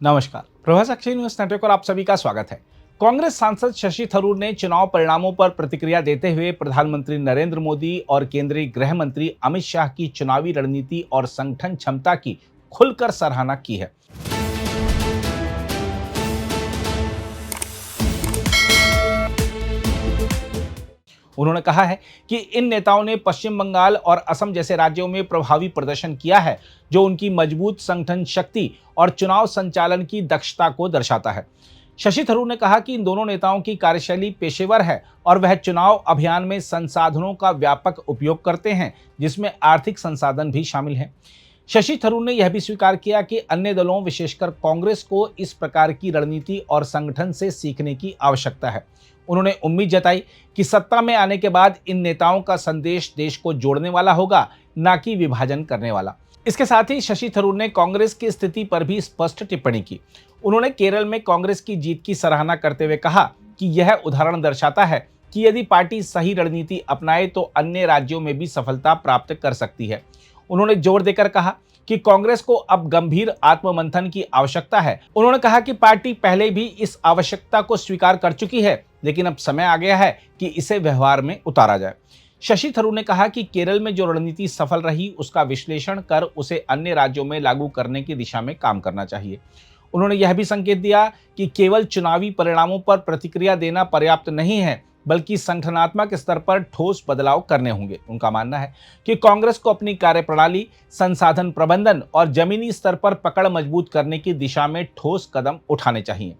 नमस्कार, Prabhasakshi news network पर आप सभी का स्वागत है। कांग्रेस सांसद शशि थरूर ने चुनाव परिणामों पर प्रतिक्रिया देते हुए प्रधानमंत्री नरेंद्र मोदी और केंद्रीय गृह मंत्री अमित शाह की चुनावी रणनीति और संगठन क्षमता की खुलकर सराहना की है। उन्होंने कहा है कि इन नेताओं ने पश्चिम बंगाल और असम जैसे राज्यों में प्रभावी प्रदर्शन किया है, जो उनकी मजबूत संगठन शक्ति और चुनाव संचालन की दक्षता को दर्शाता है। शशि थरूर ने कहा कि इन दोनों नेताओं की कार्यशैली पेशेवर है और वह चुनाव अभियान में संसाधनों का व्यापक उपयोग करते हैं, जिसमें आर्थिक संसाधन भी शामिल हैं। शशि थरूर ने यह भी स्वीकार किया कि अन्य दलों, विशेषकर कांग्रेस को इस प्रकार की रणनीति और संगठन से सीखने की आवश्यकता है। उन्होंने उम्मीद जताई कि सत्ता में आने के बाद इन नेताओं का संदेश देश को जोड़ने वाला होगा, न कि विभाजन करने वाला। इसके साथ ही शशि थरूर ने कांग्रेस की स्थिति पर भी स्पष्ट टिप्पणी की। उन्होंने केरल में कांग्रेस की जीत की सराहना करते हुए कहा कि यह उदाहरण दर्शाता है कि यदि पार्टी सही रणनीति अपनाए तो अन्य राज्यों में भी सफलता प्राप्त कर सकती है। उन्होंने जोर देकर कहा कि कांग्रेस को अब गंभीर आत्ममंथन की आवश्यकता है। उन्होंने कहा कि पार्टी पहले भी इस आवश्यकता को स्वीकार कर चुकी है, लेकिन अब समय आ गया है कि इसे व्यवहार में उतारा जाए। शशि थरूर ने कहा कि केरल में जो रणनीति सफल रही, उसका विश्लेषण कर उसे अन्य राज्यों में लागू करने की दिशा में काम करना चाहिए। उन्होंने यह भी संकेत दिया कि केवल चुनावी परिणामों पर प्रतिक्रिया देना पर्याप्त नहीं है, बल्कि संगठनात्मक स्तर पर ठोस बदलाव करने होंगे। उनका मानना है कि कांग्रेस को अपनी कार्यप्रणाली, संसाधन प्रबंधन और जमीनी स्तर पर पकड़ मजबूत करने की दिशा में ठोस कदम उठाने चाहिए।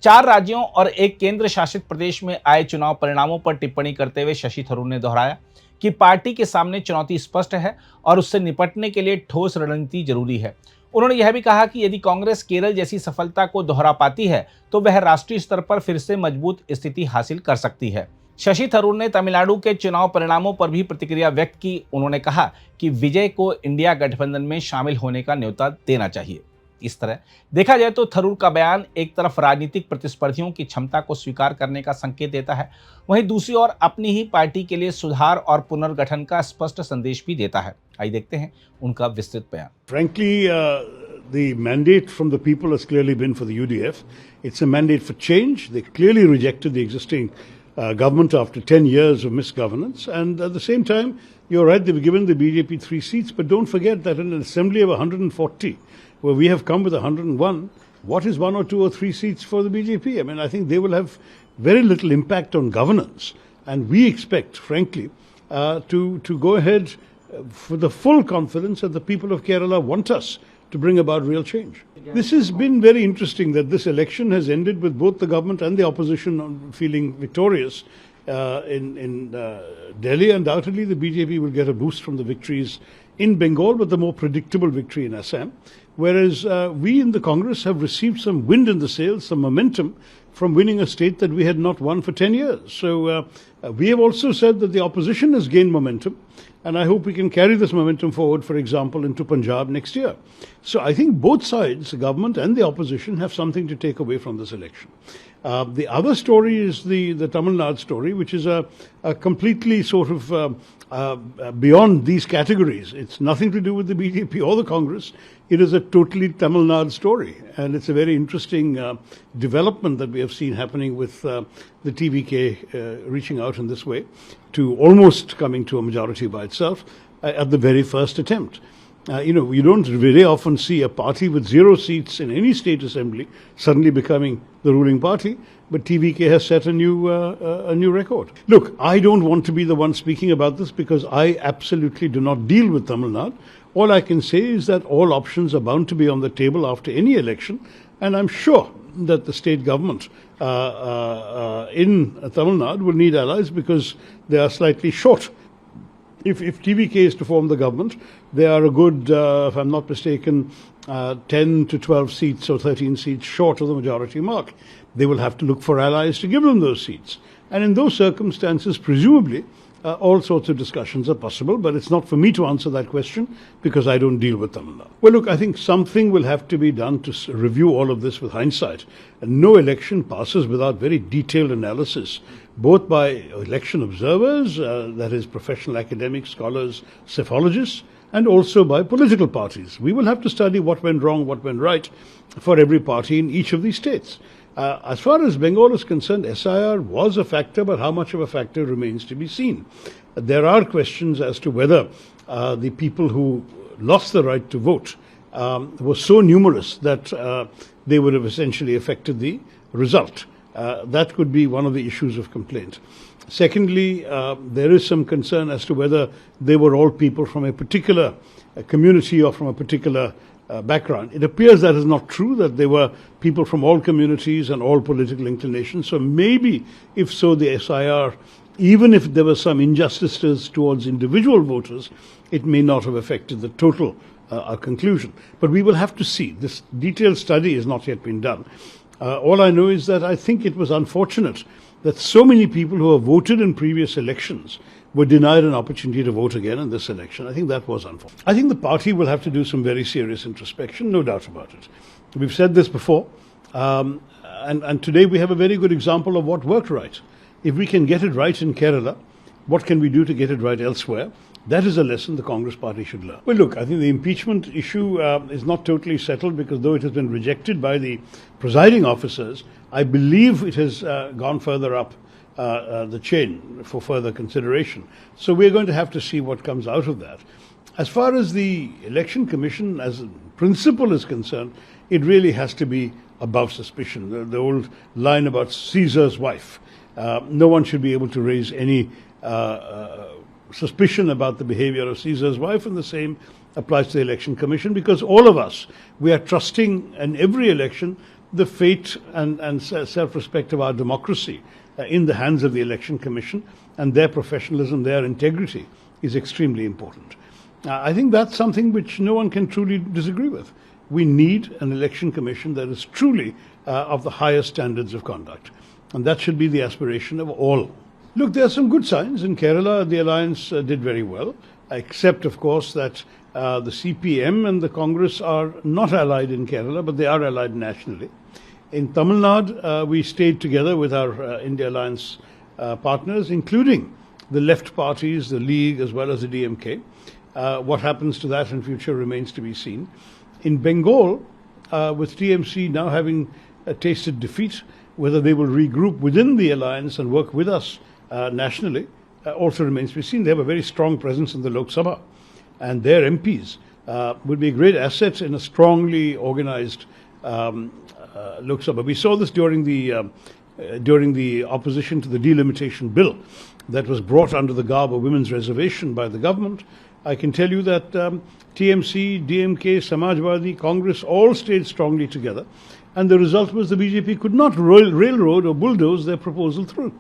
4 राज्यों और एक केंद्र शासित प्रदेश में आए चुनाव परिणामों पर टिप्पणी करते हुए शशि थरूर ने दोहराया कि पार्टी के सामने चुनौती स्पष्ट है और उससे निपटने के लिए ठोस रणनीति जरूरी है। उन्होंने यह भी कहा कि यदि कांग्रेस केरल जैसी सफलता को दोहरा पाती है तो वह राष्ट्रीय स्तर पर फिर से मजबूत स्थिति हासिल कर सकती है। शशि थरूर ने तमिलनाडु के चुनाव परिणामों पर भी प्रतिक्रिया व्यक्त की। उन्होंने कहा कि विजय को इंडिया गठबंधन में शामिल होने का न्योता देना चाहिए। इस तरह देखा जाए तो थरूर का बयान एक तरफ राजनीतिक प्रतिस्पर्धियों की क्षमता को स्वीकार करने का संकेत देता है, वहीं दूसरी ओर अपनी ही पार्टी के लिए सुधार और पुनर्गठन का स्पष्ट संदेश भी देता है। आइए देखते हैं उनका विस्तृत बयान। Frankly, the mandate from the people has clearly been for the UDF. It's a mandate for change. They clearly rejected the existing government after 10 years of misgovernance. And at the same time, you're right, they've given the BJP 3 seats. But don't forget that in an assembly of 140, where we have come with 101, what is 1 or 2 or 3 seats for the BJP? I mean, I think they will have very little impact on governance. And we expect, frankly, to go ahead for the full confidence that the people of Kerala want us to bring about real change. This has been very interesting that this election has ended with both the government and the opposition feeling victorious in Delhi. Undoubtedly, the BJP will get a boost from the victories in Bengal, but the more predictable victory in Assam. Whereas we in the Congress have received some wind in the sails, some momentum from winning a state that we had not won for 10 years. So we have also said that the opposition has gained momentum, and I hope we can carry this momentum forward, for example, into Punjab next year. So I think both sides, the government and the opposition, have something to take away from this election. The other story is the Tamil Nadu story, which is a completely sort of beyond these categories. It's nothing to do with the BJP or the Congress. It is a totally Tamil Nadu story. And it's a very interesting development that we have seen happening with the TVK reaching out in this way to almost coming to a majority by itself at the very first attempt. You don't very often see a party with 0 seats in any state assembly suddenly becoming the ruling party, but TVK has set a new record. Look, I don't want to be the one speaking about this because I absolutely do not deal with Tamil Nadu. All I can say is that all options are bound to be on the table after any election, and I'm sure that the state government in Tamil Nadu will need allies because they are slightly short. If TVK is to form the government, they are a good, if I'm not mistaken, 10 to 12 seats or 13 seats short of the majority mark. They will have to look for allies to give them those seats. And in those circumstances, presumably, all sorts of discussions are possible, but it's not for me to answer that question because I don't deal with Tamil Nadu. Well, look, I think something will have to be done to review all of this with hindsight. And no election passes without very detailed analysis, both by election observers, that is professional academics, scholars, psephologists, and also by political parties. We will have to study what went wrong, what went right for every party in each of these states. As far as Bengal is concerned, SIR was a factor, but how much of a factor remains to be seen. There are questions as to whether the people who lost the right to vote were so numerous that they would have essentially affected the result. That could be one of the issues of complaint. Secondly, there is some concern as to whether they were all people from a particular community or from a particular background. It appears that is not true, that they were people from all communities and all political inclinations. So maybe, if so, the SIR, even if there were some injustices towards individual voters, it may not have affected the total conclusion. But we will have to see. This detailed study has not yet been done. All I know is that I think it was unfortunate that so many people who have voted in previous elections were denied an opportunity to vote again in this election. I think that was unfortunate. I think the party will have to do some very serious introspection, no doubt about it. We've said this before, and today we have a very good example of what worked right. If we can get it right in Kerala, what can we do to get it right elsewhere? That is a lesson the Congress party should learn. Well, look, I think the impeachment issue is not totally settled, because though it has been rejected by the presiding officers, I believe it has gone further up the chain for further consideration. So we're going to have to see what comes out of that. As far as the Election Commission as a principle is concerned, it really has to be above suspicion. The old line about Caesar's wife. No one should be able to raise any suspicion about the behavior of Caesar's wife, and the same applies to the Election Commission, because all of us, we are trusting in every election the fate and self-respect of our democracy in the hands of the Election Commission, and their professionalism, their integrity is extremely important. I think that's something which no one can truly disagree with. We need an Election Commission that is truly of the highest standards of conduct, and that should be the aspiration of all. Look, there are some good signs. In Kerala, the alliance did very well, except, of course, that the CPM and the Congress are not allied in Kerala, but they are allied nationally. In Tamil Nadu, we stayed together with our India Alliance partners, including the left parties, the League, as well as the DMK. What happens to that in future remains to be seen. In Bengal, with TMC now having tasted defeat, whether they will regroup within the alliance and work with us nationally also remains to be seen. They have a very strong presence in the Lok Sabha, and their MPs would be a great asset in a strongly organized Lok Sabha. We saw this during the opposition to the delimitation bill that was brought under the garb of women's reservation by the government. I can tell you that TMC, DMK, Samajwadi, Congress all stayed strongly together, and the result was the BJP could not railroad or bulldoze their proposal through.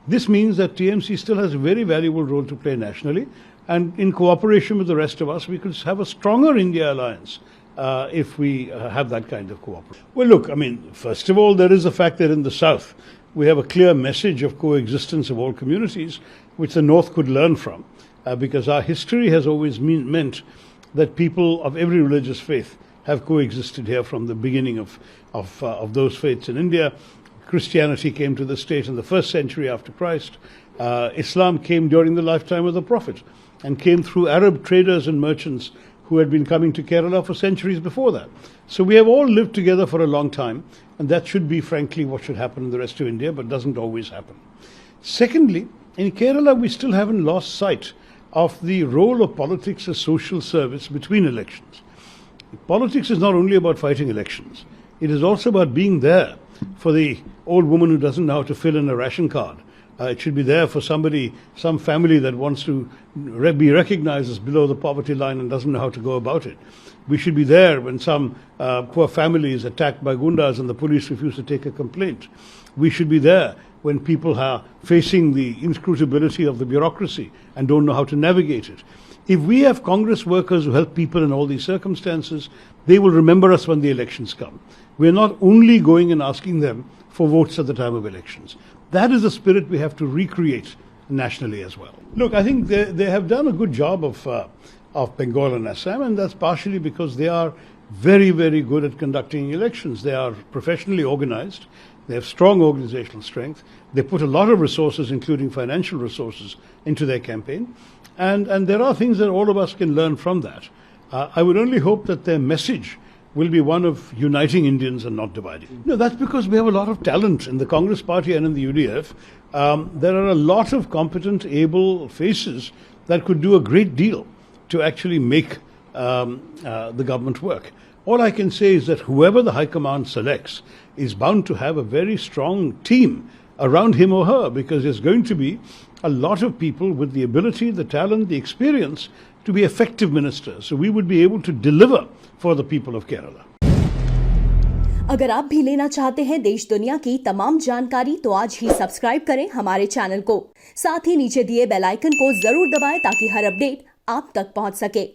This means that TMC still has a very valuable role to play nationally, and in cooperation with the rest of us, we could have a stronger India alliance if we have that kind of cooperation. Well, look, I mean, first of all, there is the fact that in the South, we have a clear message of coexistence of all communities, which the North could learn from, because our history has always meant that people of every religious faith have coexisted here from the beginning of those faiths in India. Christianity came to the state in the 1st century after Christ. Islam came during the lifetime of the Prophet and came through Arab traders and merchants who had been coming to Kerala for centuries before that. So we have all lived together for a long time, and that should be, frankly, what should happen in the rest of India, but doesn't always happen. Secondly, in Kerala, we still haven't lost sight of the role of politics as social service between elections. Politics is not only about fighting elections. It is also about being there for the old woman who doesn't know how to fill in a ration card. It should be there for somebody, some family that wants to be recognized as below the poverty line and doesn't know how to go about it. We should be there when some poor family is attacked by gundas and the police refuse to take a complaint. We should be there when people are facing the inscrutability of the bureaucracy and don't know how to navigate it. If we have Congress workers who help people in all these circumstances, they will remember us when the elections come. We're not only going and asking them for votes at the time of elections. That is the spirit we have to recreate nationally as well. Look, I think they have done a good job of Bengal and Assam, and that's partially because they are very, very good at conducting elections. They are professionally organized. They have strong organizational strength. They put a lot of resources, including financial resources, into their campaign. And there are things that all of us can learn from that. I would only hope that their message will be one of uniting Indians and not dividing. No, that's because we have a lot of talent in the Congress Party and in the UDF. There are a lot of competent, able faces that could do a great deal to actually make the government work. All I can say is that whoever the High Command selects is bound to have a very strong team around him or her, because there's going to be a lot of people with the ability, the talent, the experience to be effective ministers. So we would be able to deliver for the people of Kerala. अगर आप भी लेना चाहते हैं देश दुनिया की तमाम जानकारी तो आज ही सब्सक्राइब करें हमारे चैनल को। साथ ही नीचे दिए बेल आइकन को जरूर दबाएं ताकि हर अपडेट आप तक पहुंच सके।